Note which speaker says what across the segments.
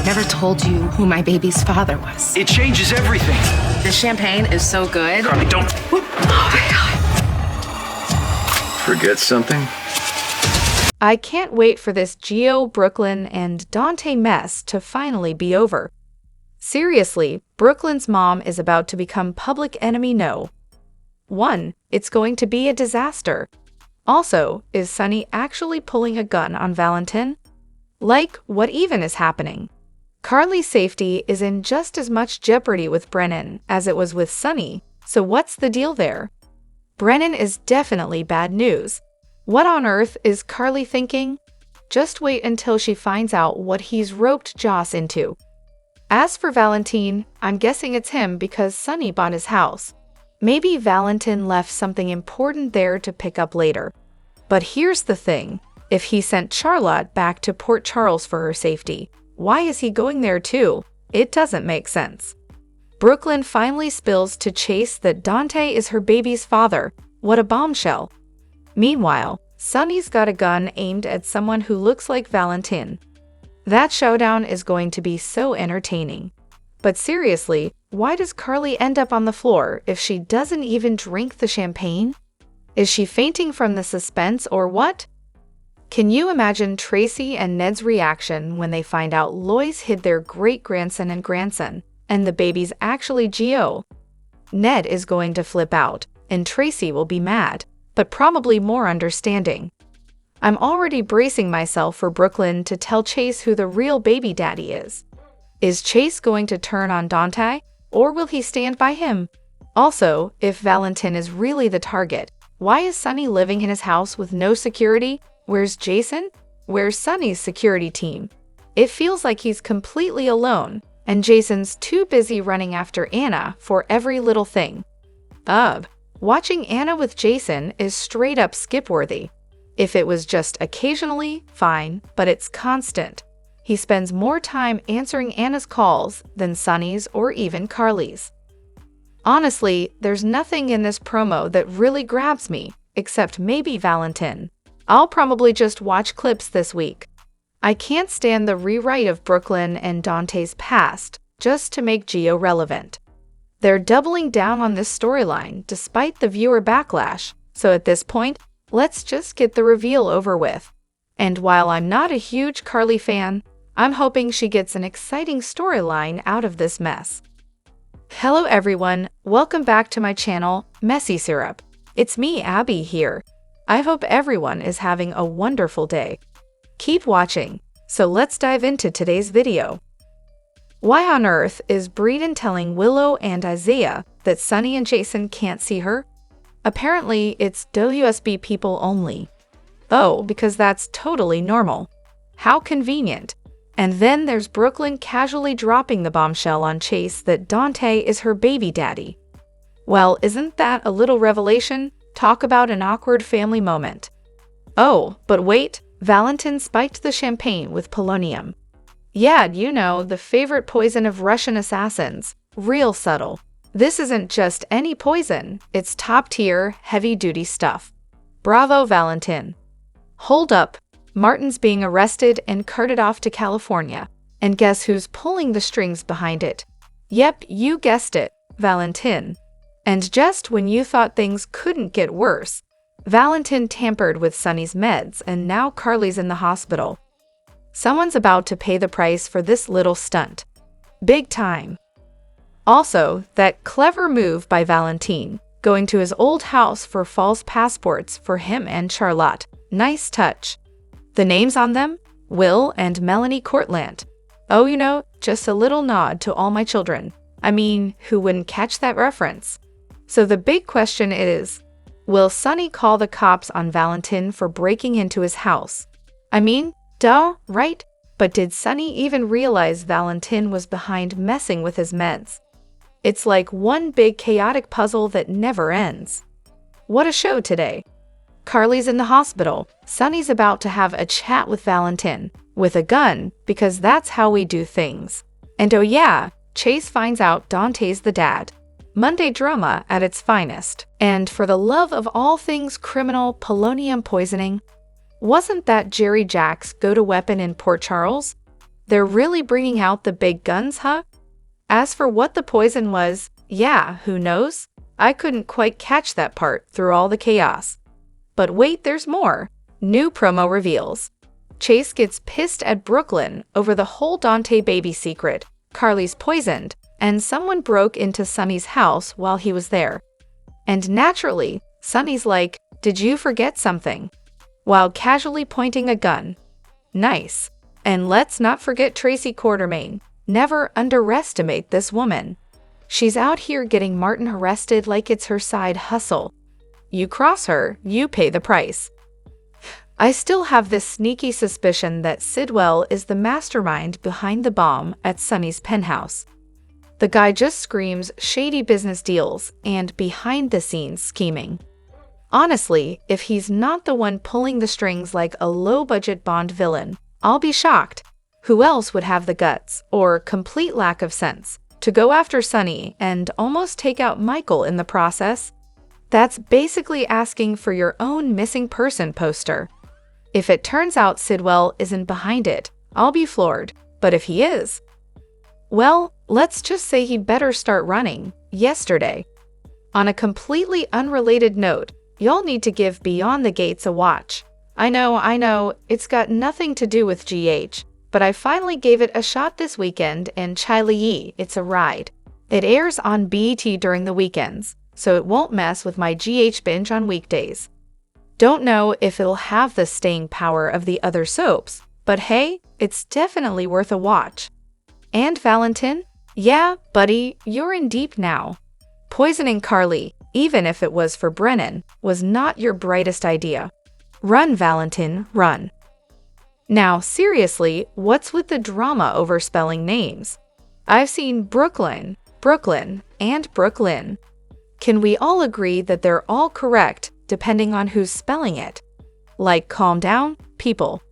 Speaker 1: Never told you who my baby's father was.
Speaker 2: It changes everything.
Speaker 1: The champagne is so good.
Speaker 2: Carly, don't.
Speaker 1: Oh my God.
Speaker 2: Forget something?
Speaker 3: I can't wait for this Drew BrookLynn and Dante mess to finally be over. Seriously, BrookLynn's mom is about to become public enemy no. 1. It's going to be a disaster. Also, is Sonny actually pulling a gun on Valentin? Like, what even is happening? Carly's safety is in just as much jeopardy with Brennan as it was with Sonny, so what's the deal there? Brennan is definitely bad news. What on earth is Carly thinking? Just wait until she finds out what he's roped Joss into. As for Valentin, I'm guessing it's him because Sonny bought his house. Maybe Valentin left something important there to pick up later. But here's the thing, if he sent Charlotte back to Port Charles for her safety, why is he going there too? It doesn't make sense. BrookLynn finally spills to Chase that Dante is her baby's father. What a bombshell. Meanwhile, Sonny's got a gun aimed at someone who looks like Valentin. That showdown is going to be so entertaining. But seriously, why does Carly end up on the floor if she doesn't even drink the champagne? Is she fainting from the suspense or what? Can you imagine Tracy and Ned's reaction when they find out Lois hid their great-grandson and grandson, and the baby's actually Gio? Ned is going to flip out, and Tracy will be mad, but probably more understanding. I'm already bracing myself for BrookLynn to tell Chase who the real baby daddy is. Is Chase going to turn on Dante, or will he stand by him? Also, if Valentin is really the target, why is Sonny living in his house with no security? Where's Jason? Where's Sonny's security team? It feels like he's completely alone, and Jason's too busy running after Anna for every little thing. Watching Anna with Jason is straight up skip-worthy. If it was just occasionally, fine, but it's constant. He spends more time answering Anna's calls than Sonny's or even Carly's. Honestly, there's nothing in this promo that really grabs me, except maybe Valentin. I'll probably just watch clips this week. I can't stand the rewrite of BrookLynn and Dante's past just to make Gio relevant. They're doubling down on this storyline despite the viewer backlash, so at this point, let's just get the reveal over with. And while I'm not a huge Carly fan, I'm hoping she gets an exciting storyline out of this mess. Hello everyone, welcome back to my channel, Messy Syrup. It's me, Abby, here. I hope everyone is having a wonderful day. Keep watching, so let's dive into today's video. Why on earth is Breeden telling Willow and Isaiah that Sonny and Jason can't see her? Apparently, it's WSB people only. Oh, because that's totally normal. How convenient. And then there's BrookLynn casually dropping the bombshell on Chase that Dante is her baby daddy. Well, isn't that a little revelation? Talk about an awkward family moment. Oh, but wait, Valentin spiked the champagne with polonium. Yeah, you know, the favorite poison of Russian assassins. Real subtle. This isn't just any poison, it's top-tier, heavy-duty stuff. Bravo, Valentin. Hold up, Martin's being arrested and carted off to California. And guess who's pulling the strings behind it? Yep, you guessed it, Valentin. And just when you thought things couldn't get worse, Valentin tampered with Sonny's meds and now Carly's in the hospital. Someone's about to pay the price for this little stunt. Big time. Also, that clever move by Valentin, going to his old house for false passports for him and Charlotte. Nice touch. The names on them? Will and Melanie Courtland. Oh, you know, just a little nod to all my children. I mean, who wouldn't catch that reference? So the big question is, will Sonny call the cops on Valentin for breaking into his house? I mean, duh, right? But did Sonny even realize Valentin was behind messing with his meds? It's like one big chaotic puzzle that never ends. What a show today. Carly's in the hospital. Sonny's about to have a chat with Valentin, with a gun, because that's how we do things. And oh yeah, Chase finds out Dante's the dad. Monday drama at its finest. And for the love of all things criminal polonium poisoning, wasn't that Jerry Jack's go-to weapon in Port Charles? They're really bringing out the big guns, huh? As for what the poison was, yeah, who knows? I couldn't quite catch that part through all the chaos. But wait, there's more. New promo reveals. Chase gets pissed at BrookLynn over the whole Dante baby secret. Carly's poisoned, and someone broke into Sonny's house while he was there. And naturally, Sonny's like, "Did you forget something?" while casually pointing a gun. Nice. And let's not forget Tracy Quartermain. Never underestimate this woman. She's out here getting Martin arrested like it's her side hustle. You cross her, you pay the price. I still have this sneaky suspicion that Sidwell is the mastermind behind the bomb at Sonny's penthouse. The guy just screams shady business deals and behind-the-scenes scheming. Honestly, if he's not the one pulling the strings like a low-budget Bond villain, I'll be shocked. Who else would have the guts, or complete lack of sense, to go after Sonny and almost take out Michael in the process? That's basically asking for your own missing person poster. If it turns out Sidwell isn't behind it, I'll be floored. But if he is, well, let's just say he better start running yesterday. On a completely unrelated note, y'all need to give Beyond the Gates a watch. I know, it's got nothing to do with GH, but I finally gave it a shot this weekend, and Chile, it's a ride. It airs on BET during the weekends, so it won't mess with my GH binge on weekdays. Don't know if it'll have the staying power of the other soaps, but hey, it's definitely worth a watch. And Valentin? Yeah, buddy, you're in deep now. Poisoning Carly, even if it was for Brennan, was not your brightest idea. Run, Valentin, run. Now, seriously, what's with the drama over spelling names? I've seen BrookLynn, BrookLynn, and BrookLynn. Can we all agree that they're all correct depending on who's spelling it? Like, calm down, people.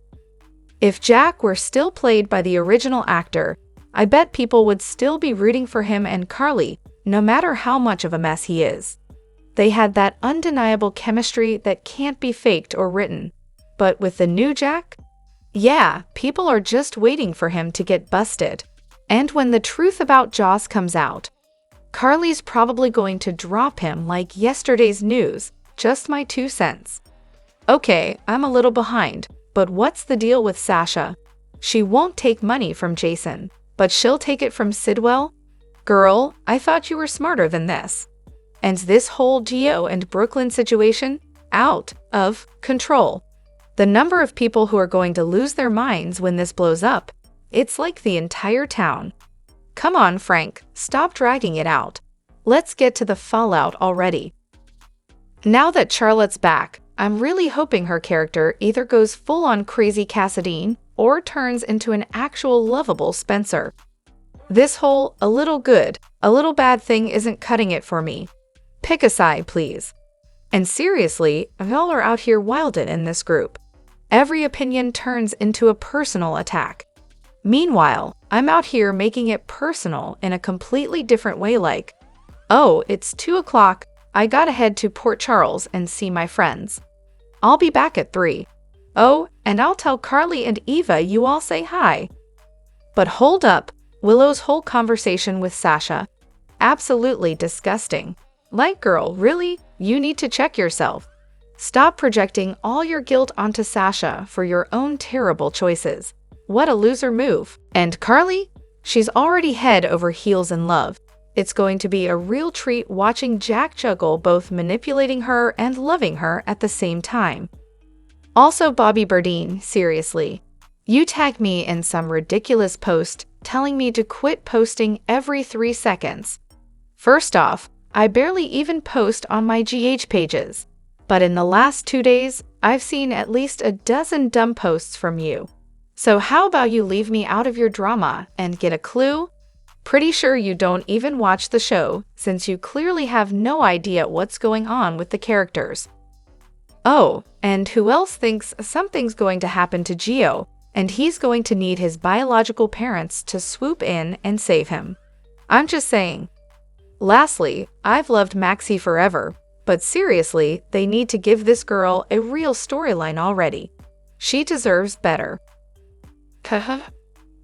Speaker 3: If Jack were still played by the original actor, I bet people would still be rooting for him and Carly, no matter how much of a mess he is. They had that undeniable chemistry that can't be faked or written. But with the new Jack? Yeah, people are just waiting for him to get busted. And when the truth about Joss comes out, Carly's probably going to drop him like yesterday's news. Just my 2 cents. Okay, I'm a little behind, but what's the deal with Sasha? She won't take money from Jason, but she'll take it from Sidwell? Girl, I thought you were smarter than this. And this whole Gio and BrookLynn situation? Out of control. The number of people who are going to lose their minds when this blows up, it's like the entire town. Come on, Frank, stop dragging it out. Let's get to the fallout already. Now that Charlotte's back, I'm really hoping her character either goes full-on crazy Cassadine or turns into an actual lovable Spencer. This whole a little good, a little bad thing isn't cutting it for me. Pick a side, please. And seriously, y'all are out here wildin' in this group. Every opinion turns into a personal attack. Meanwhile, I'm out here making it personal in a completely different way like, oh, it's 2 o'clock, I gotta head to Port Charles and see my friends. I'll be back at 3. Oh, and I'll tell Carly and Eva you all say hi. But hold up, Willow's whole conversation with Sasha. Absolutely disgusting. Like, girl, really? You need to check yourself. Stop projecting all your guilt onto Sasha for your own terrible choices. What a loser move. And Carly? She's already head over heels in love. It's going to be a real treat watching Jack juggle both manipulating her and loving her at the same time. Also, Bobby Burdine, seriously. You tag me in some ridiculous post telling me to quit posting every 3 seconds. First off, I barely even post on my GH pages. But in the last 2 days, I've seen at least a dozen dumb posts from you. So how about you leave me out of your drama and get a clue? Pretty sure you don't even watch the show, since you clearly have no idea what's going on with the characters. Oh, and who else thinks something's going to happen to Gio, and he's going to need his biological parents to swoop in and save him? I'm just saying. Lastly, I've loved Maxie forever, but seriously, they need to give this girl a real storyline already. She deserves better.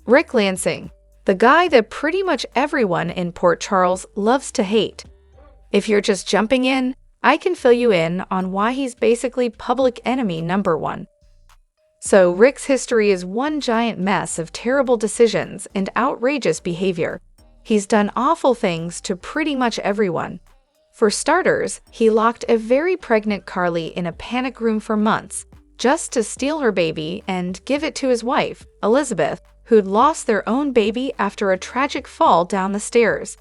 Speaker 3: Rick Lansing, the guy that pretty much everyone in Port Charles loves to hate. If you're just jumping in, I can fill you in on why he's basically public enemy number one. So Rick's history is one giant mess of terrible decisions and outrageous behavior. He's done awful things to pretty much everyone. For starters, he locked a very pregnant Carly in a panic room for months, just to steal her baby and give it to his wife, Elizabeth, who'd lost their own baby after a tragic fall down the stairs.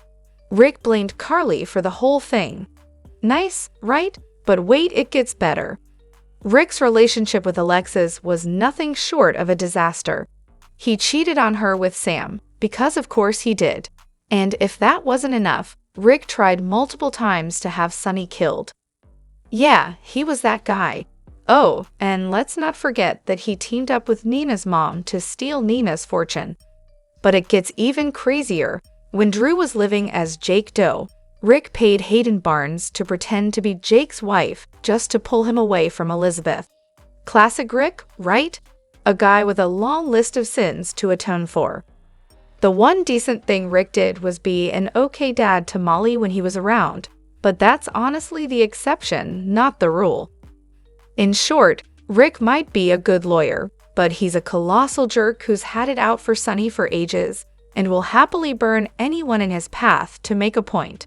Speaker 3: Rick blamed Carly for the whole thing. Nice, right? But wait, it gets better. Rick's relationship with Alexis was nothing short of a disaster. He cheated on her with Sam, because of course he did. And if that wasn't enough, Rick tried multiple times to have Sonny killed. Yeah, he was that guy. Oh, and let's not forget that he teamed up with Nina's mom to steal Nina's fortune. But it gets even crazier. When Drew was living as Jake Doe, Rick paid Hayden Barnes to pretend to be Jake's wife just to pull him away from Elizabeth. Classic Rick, right? A guy with a long list of sins to atone for. The one decent thing Rick did was be an okay dad to Molly when he was around, but that's honestly the exception, not the rule. In short, Rick might be a good lawyer, but he's a colossal jerk who's had it out for Sonny for ages and will happily burn anyone in his path to make a point.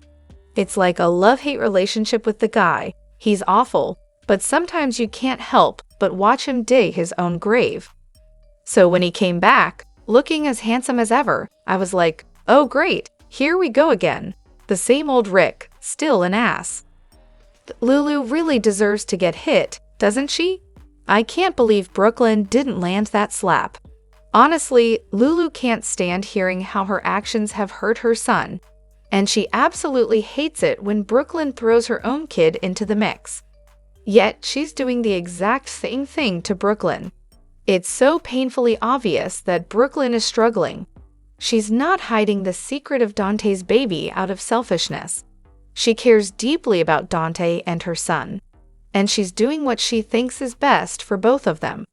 Speaker 3: It's like a love-hate relationship with the guy. He's awful, but sometimes you can't help but watch him dig his own grave. So when he came back, looking as handsome as ever, I was like, oh great, here we go again. The same old Rick, still an ass. Lulu really deserves to get hit, doesn't she? I can't believe BrookLynn didn't land that slap. Honestly, Lulu can't stand hearing how her actions have hurt her son. And she absolutely hates it when BrookLynn throws her own kid into the mix. Yet, she's doing the exact same thing to BrookLynn. It's so painfully obvious that BrookLynn is struggling. She's not hiding the secret of Dante's baby out of selfishness. She cares deeply about Dante and her son. And she's doing what she thinks is best for both of them.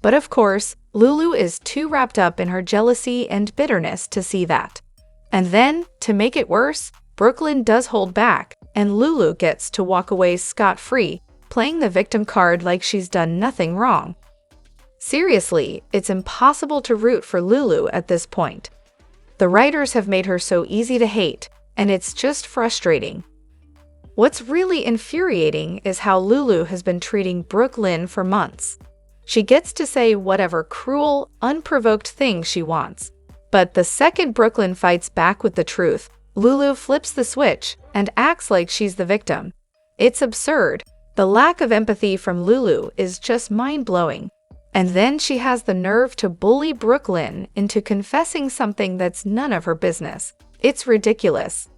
Speaker 3: But of course, Lulu is too wrapped up in her jealousy and bitterness to see that. And then, to make it worse, BrookLynn does hold back, and Lulu gets to walk away scot-free, playing the victim card like she's done nothing wrong. Seriously, it's impossible to root for Lulu at this point. The writers have made her so easy to hate, and it's just frustrating. What's really infuriating is how Lulu has been treating BrookLynn for months. She gets to say whatever cruel, unprovoked thing she wants. But the second BrookLynn fights back with the truth, Lulu flips the switch and acts like she's the victim. It's absurd. The lack of empathy from Lulu is just mind-blowing. And then she has the nerve to bully BrookLynn into confessing something that's none of her business. It's ridiculous.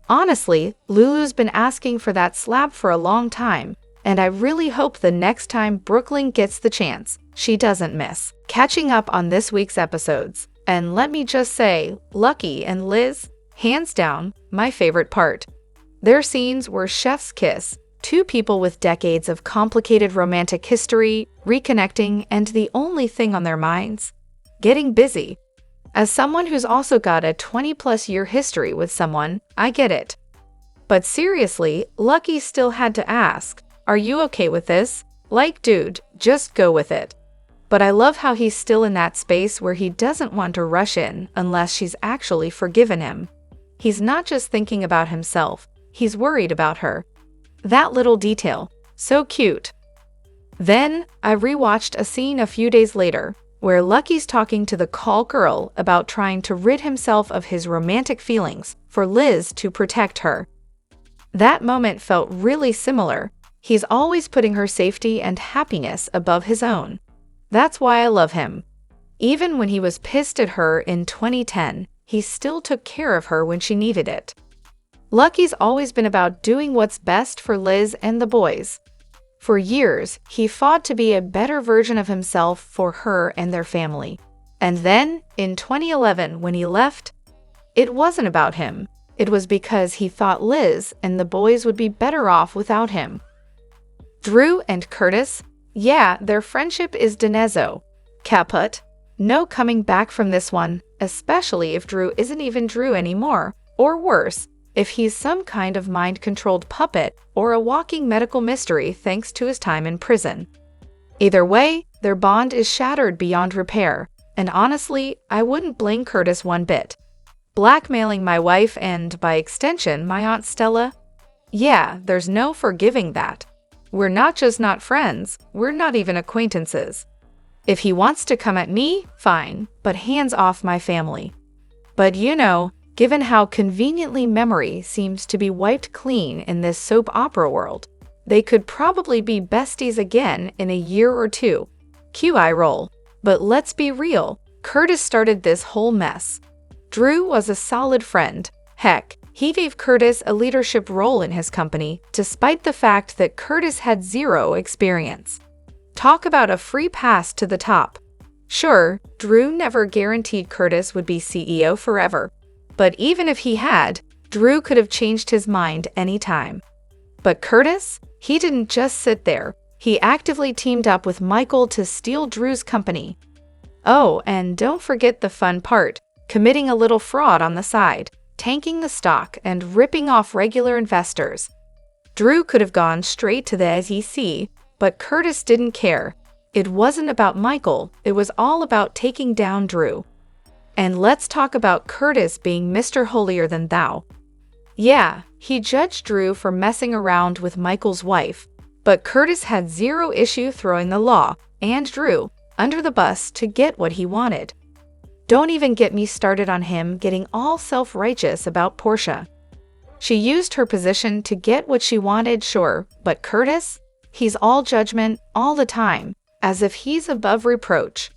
Speaker 3: Honestly, Lulu's been asking for that slap for a long time, and I really hope the next time BrookLynn gets the chance, she doesn't miss catching up on this week's episodes. And let me just say, Lucky and Liz, hands down, my favorite part. Their scenes were chef's kiss, two people with decades of complicated romantic history, reconnecting, and the only thing on their minds, getting busy. As someone who's also got a 20-plus year history with someone, I get it. But seriously, Lucky still had to ask, are you okay with this? Like, dude, just go with it. But I love how he's still in that space where he doesn't want to rush in unless she's actually forgiven him. He's not just thinking about himself, he's worried about her. That little detail, so cute. Then, I rewatched a scene a few days later, where Lucky's talking to the call girl about trying to rid himself of his romantic feelings for Liz to protect her. That moment felt really similar. He's always putting her safety and happiness above his own. That's why I love him. Even when he was pissed at her in 2010, he still took care of her when she needed it. Lucky's always been about doing what's best for Liz and the boys. For years, he fought to be a better version of himself for her and their family. And then, in 2011, when he left, it wasn't about him. It was because he thought Liz and the boys would be better off without him. Drew and Curtis, yeah, their friendship is Denezzo. Caput. No coming back from this one, especially if Drew isn't even Drew anymore, or worse, if he's some kind of mind-controlled puppet or a walking medical mystery thanks to his time in prison. Either way, their bond is shattered beyond repair, and honestly, I wouldn't blame Curtis one bit. Blackmailing my wife and, by extension, my Aunt Stella? Yeah, there's no forgiving that. We're not just not friends, we're not even acquaintances. If he wants to come at me, fine, but hands off my family. But you know, given how conveniently memory seems to be wiped clean in this soap opera world, they could probably be besties again in a year or two. QI roll. But let's be real, Curtis started this whole mess. Drew was a solid friend. Heck, he gave Curtis a leadership role in his company, despite the fact that Curtis had zero experience. Talk about a free pass to the top. Sure, Drew never guaranteed Curtis would be CEO forever. But even if he had, Drew could have changed his mind anytime. But Curtis? He didn't just sit there. He actively teamed up with Michael to steal Drew's company. Oh, and don't forget the fun part, committing a little fraud on the side, tanking the stock and ripping off regular investors. Drew could have gone straight to the SEC, but Curtis didn't care. It wasn't about Michael, it was all about taking down Drew. And let's talk about Curtis being Mr. Holier-than-thou. Yeah, he judged Drew for messing around with Michael's wife, but Curtis had zero issue throwing the law, and Drew, under the bus to get what he wanted. Don't even get me started on him getting all self-righteous about Portia. She used her position to get what she wanted, sure, but Curtis? He's all judgment, all the time, as if he's above reproach.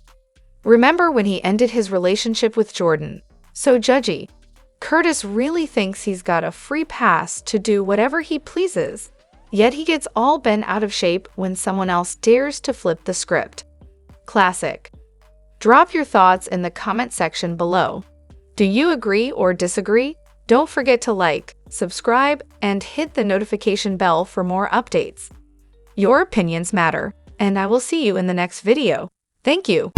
Speaker 3: Remember when he ended his relationship with Jordan? So judgy. Curtis really thinks he's got a free pass to do whatever he pleases, yet he gets all bent out of shape when someone else dares to flip the script. Classic. Drop your thoughts in the comment section below. Do you agree or disagree? Don't forget to like, subscribe, and hit the notification bell for more updates. Your opinions matter, and I will see you in the next video. Thank you.